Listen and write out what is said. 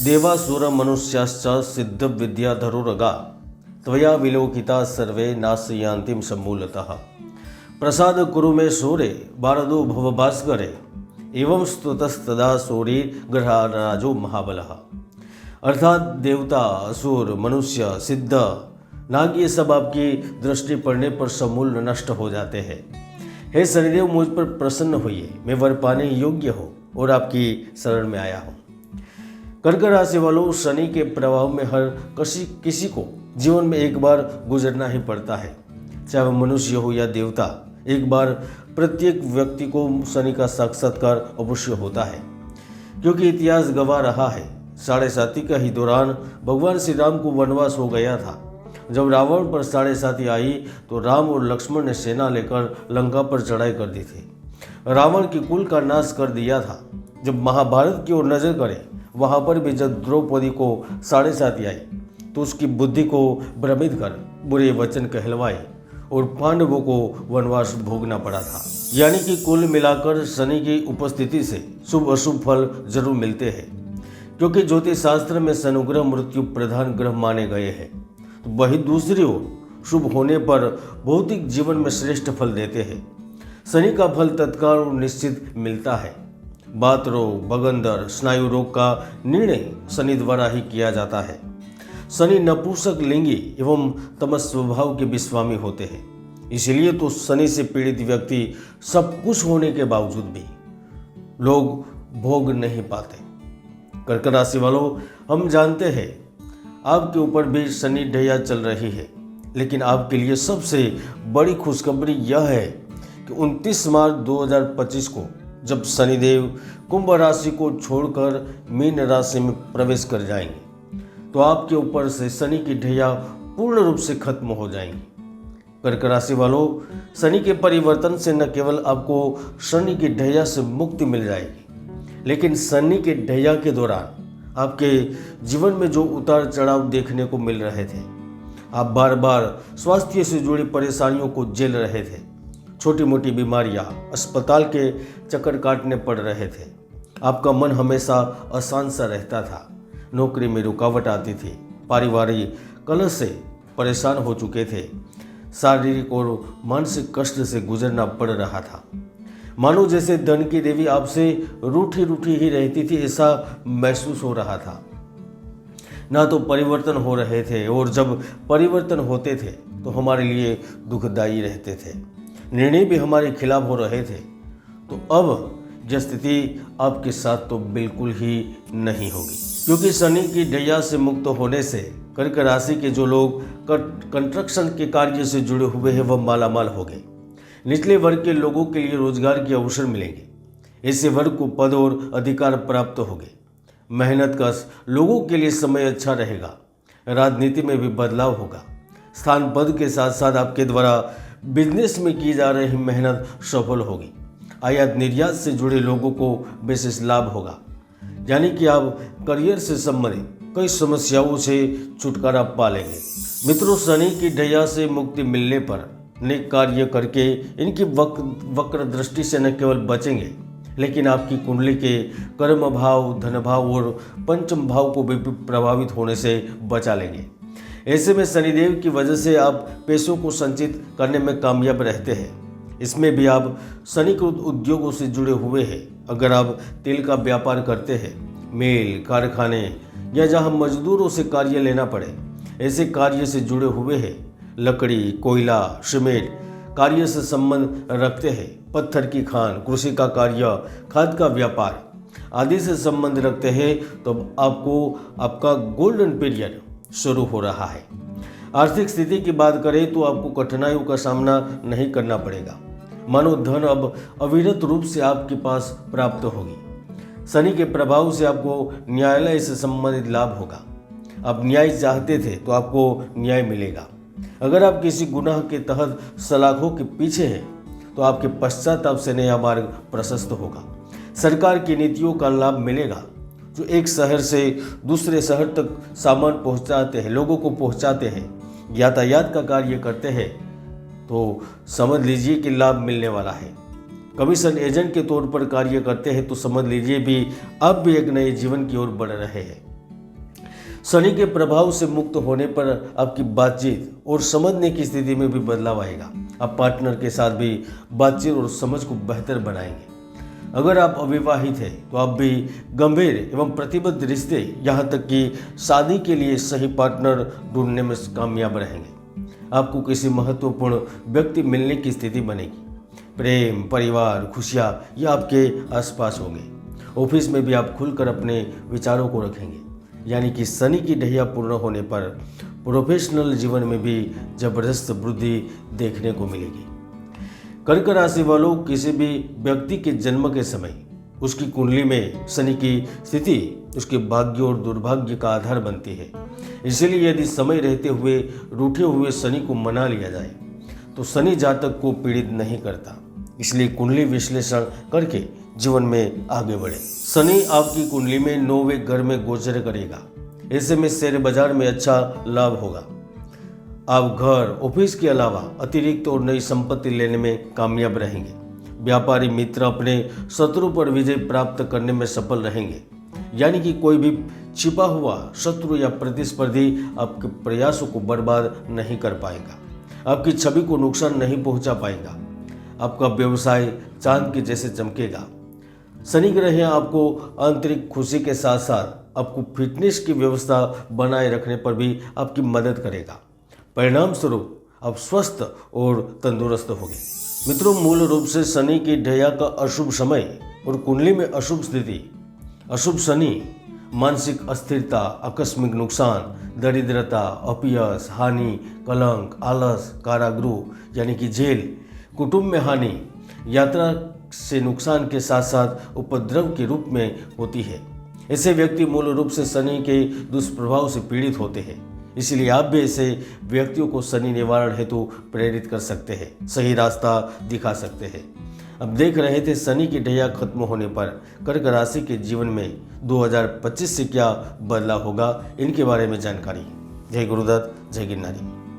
देवासुर मनुष्याश्च सिद्ध विद्याधरुरगा त्वया विलोकिता सर्वे नास्यांतिम समूलतः प्रसाद कुरु मे सूरे बारदो भव भास्करे एवं स्तुतस्तदा सूरी ग्रहराजो महाबलः। अर्थात देवता, असुर, मनुष्य, सिद्ध, नाग ये सब आपकी दृष्टि पड़ने पर समूल नष्ट हो जाते हैं। हे शनिदेव, मुझ पर प्रसन्न होइए, मैं वर पाने योग्य हूँ और आपकी शरण में आया हूँ। कर्क राशि वालों, शनि के प्रभाव में हर किसी को जीवन में एक बार गुजरना ही पड़ता है, चाहे वह मनुष्य हो या देवता। एक बार प्रत्येक व्यक्ति को शनि का साक्षात्कार अवश्य होता है, क्योंकि इतिहास गवाह रहा है 7.5 का ही दौरान भगवान श्री राम को वनवास हो गया था। जब रावण पर 7.5 आई तो राम और लक्ष्मण ने सेना लेकर लंका पर चढ़ाई कर दी थी, रावण के कुल का नाश कर दिया था। जब महाभारत की ओर नजर करें, वहां पर भी जब द्रौपदी को 7.5 आई तो उसकी बुद्धि को भ्रमित कर बुरे वचन कहलवाए और पांडवों को वनवास भोगना पड़ा था। यानी कि कुल मिलाकर शनि की उपस्थिति से शुभ अशुभ फल जरूर मिलते हैं, क्योंकि ज्योतिष शास्त्र में शनिग्रह मृत्यु प्रधान ग्रह माने गए हैं। तो वही दूसरी ओर शुभ होने पर भौतिक जीवन में श्रेष्ठ फल देते हैं। शनि का फल तत्काल और निश्चित मिलता है। बात रोग, बगंदर, स्नायु रोग का निर्णय शनि द्वारा ही किया जाता है। शनि नपुंसक लिंगी एवं तमस स्वभाव के विस्वामी होते हैं। इसलिए तो शनि से पीड़ित व्यक्ति सब कुछ होने के बावजूद भी लोग भोग नहीं पाते। कर्क राशि वालों, हम जानते हैं आपके ऊपर भी शनि ढैया चल रही है, लेकिन आपके लिए सबसे बड़ी खुशखबरी यह है कि 29 मार्च 2025 को जब शनिदेव कुंभ राशि को छोड़कर मीन राशि में प्रवेश कर जाएंगे तो आपके ऊपर से शनि की ढैया पूर्ण रूप से खत्म हो जाएंगी। कर्क राशि वालों, शनि के परिवर्तन से न केवल आपको शनि की ढैया से मुक्ति मिल जाएगी, लेकिन शनि के ढैया के दौरान आपके जीवन में जो उतार चढ़ाव देखने को मिल रहे थे, आप बार बार स्वास्थ्य से जुड़ी परेशानियों को झेल रहे थे, छोटी मोटी बीमारियां, अस्पताल के चक्कर काटने पड़ रहे थे, आपका मन हमेशा अशांत सा रहता था, नौकरी में रुकावट आती थी, पारिवारिक कलह से परेशान हो चुके थे, शारीरिक और मानसिक कष्ट से गुजरना पड़ रहा था। मानो जैसे धन की देवी आपसे रूठी रूठी ही रहती थी, ऐसा महसूस हो रहा था। ना तो परिवर्तन हो रहे थे और जब परिवर्तन होते थे तो हमारे लिए दुखदायी रहते थे, निर्णय भी हमारे खिलाफ हो रहे थे। तो अब यह स्थिति आपके साथ तो बिल्कुल ही नहीं होगी, क्योंकि शनि की ढैया से मुक्त होने से कर्क राशि के जो लोग कंस्ट्रक्शन के कार्य से जुड़े हुए हैं वह मालामाल हो गए। निचले वर्ग के लोगों के लिए रोजगार के अवसर मिलेंगे, ऐसे वर्ग को पद और अधिकार प्राप्त होंगे। मेहनत का लोगों के लिए समय अच्छा रहेगा। राजनीति में भी बदलाव होगा। स्थान पद के साथ साथ आपके द्वारा बिजनेस में की जा रही मेहनत सफल होगी। आयात निर्यात से जुड़े लोगों को विशेष लाभ होगा, यानी कि आप करियर से संबंधित कई समस्याओं से छुटकारा पा लेंगे। मित्रों, शनि की ढैया से मुक्ति मिलने पर नेक कार्य करके इनकी वक्र दृष्टि से न केवल बचेंगे, लेकिन आपकी कुंडली के कर्म भाव, धन भाव और पंचम भाव को भी प्रभावित होने से बचा लेंगे। ऐसे में शनिदेव की वजह से आप पैसों को संचित करने में कामयाब रहते हैं। इसमें भी आप शनिकृत उद्योगों से जुड़े हुए हैं। अगर आप तेल का व्यापार करते हैं, मेल, कारखाने या जहां मजदूरों से कार्य लेना पड़े, ऐसे कार्य से जुड़े हुए हैं, लकड़ी, कोयला, सीमेंट कार्य से संबंध रखते हैं, पत्थर की खान, कृषि का कार्य, खाद का व्यापार आदि से संबंध रखते हैं, तो आपको आपका गोल्डन पीरियड शुरू हो रहा है। आर्थिक स्थिति की बात करें तो आपको कठिनाइयों का सामना नहीं करना पड़ेगा। मानो धन अब अविरत रूप से आपके पास प्राप्त होगी। शनि के प्रभाव से आपको न्यायालय से संबंधित लाभ होगा। आप न्याय चाहते थे तो आपको न्याय मिलेगा। अगर आप किसी गुनाह के तहत सलाखों के पीछे हैं तो आपके पश्चाताप से नया मार्ग प्रशस्त होगा। सरकार की नीतियों का लाभ मिलेगा। जो एक शहर से दूसरे शहर तक सामान पहुंचाते हैं, लोगों को पहुंचाते हैं, यातायात का कार्य करते हैं, तो समझ लीजिए कि लाभ मिलने वाला है। कमीशन एजेंट के तौर पर कार्य करते हैं तो समझ लीजिए भी आप भी एक नए जीवन की ओर बढ़ रहे हैं। शनि के प्रभाव से मुक्त होने पर आपकी बातचीत और समझने की स्थिति में भी बदलाव आएगा। आप पार्टनर के साथ भी बातचीत और समझ को बेहतर बनाएंगे। अगर आप अविवाहित हैं तो आप भी गंभीर एवं प्रतिबद्ध रिश्ते, यहाँ तक कि शादी के लिए सही पार्टनर ढूंढने में कामयाब रहेंगे। आपको किसी महत्वपूर्ण व्यक्ति मिलने की स्थिति बनेगी। प्रेम, परिवार, खुशियाँ ये आपके आसपास होंगे। ऑफिस में भी आप खुलकर अपने विचारों को रखेंगे, यानी कि शनि की ढैया पूर्ण होने पर प्रोफेशनल जीवन में भी जबरदस्त वृद्धि देखने को मिलेगी। कर्क राशि वालों, किसी भी व्यक्ति के जन्म के समय उसकी कुंडली में शनि की स्थिति उसके भाग्य और दुर्भाग्य का आधार बनती है। इसीलिए यदि समय रहते हुए रूठे हुए शनि को मना लिया जाए तो शनि जातक को पीड़ित नहीं करता। इसलिए कुंडली विश्लेषण करके जीवन में आगे बढ़े। शनि आपकी कुंडली में 9वें घर में गोचर करेगा। ऐसे में शेयर बाजार में अच्छा लाभ होगा। आप घर, ऑफिस के अलावा अतिरिक्त और नई संपत्ति लेने में कामयाब रहेंगे। व्यापारी मित्र अपने शत्रु पर विजय प्राप्त करने में सफल रहेंगे, यानी कि कोई भी छिपा हुआ शत्रु या प्रतिस्पर्धी आपके प्रयासों को बर्बाद नहीं कर पाएगा, आपकी छवि को नुकसान नहीं पहुंचा पाएगा। आपका व्यवसाय चांद के जैसे चमकेगा। शनि ग्रह आपको आंतरिक खुशी के साथ साथ आपको फिटनेस की व्यवस्था बनाए रखने पर भी आपकी मदद करेगा। परिणाम स्वरूप आप स्वस्थ और तंदुरुस्त होंगे। मित्रों, मूल रूप से शनि की ढैया का अशुभ समय और कुंडली में अशुभ स्थिति, अशुभ शनि मानसिक अस्थिरता, आकस्मिक नुकसान, दरिद्रता, अपयश, हानि, कलंक, आलस, कारागृह यानी कि जेल, कुटुंब में हानि, यात्रा से नुकसान के साथ साथ उपद्रव के रूप में होती है। ऐसे व्यक्ति मूल रूप से शनि के दुष्प्रभाव से पीड़ित होते हैं। इसलिए आप भी ऐसे व्यक्तियों को शनि निवारण हेतु प्रेरित कर सकते हैं, सही रास्ता दिखा सकते हैं। अब देख रहे थे शनि की ढैया खत्म होने पर कर्क राशि के जीवन में 2025 से क्या बदलाव होगा, इनके बारे में जानकारी। जय गुरुदत्त, जय गिरनारी।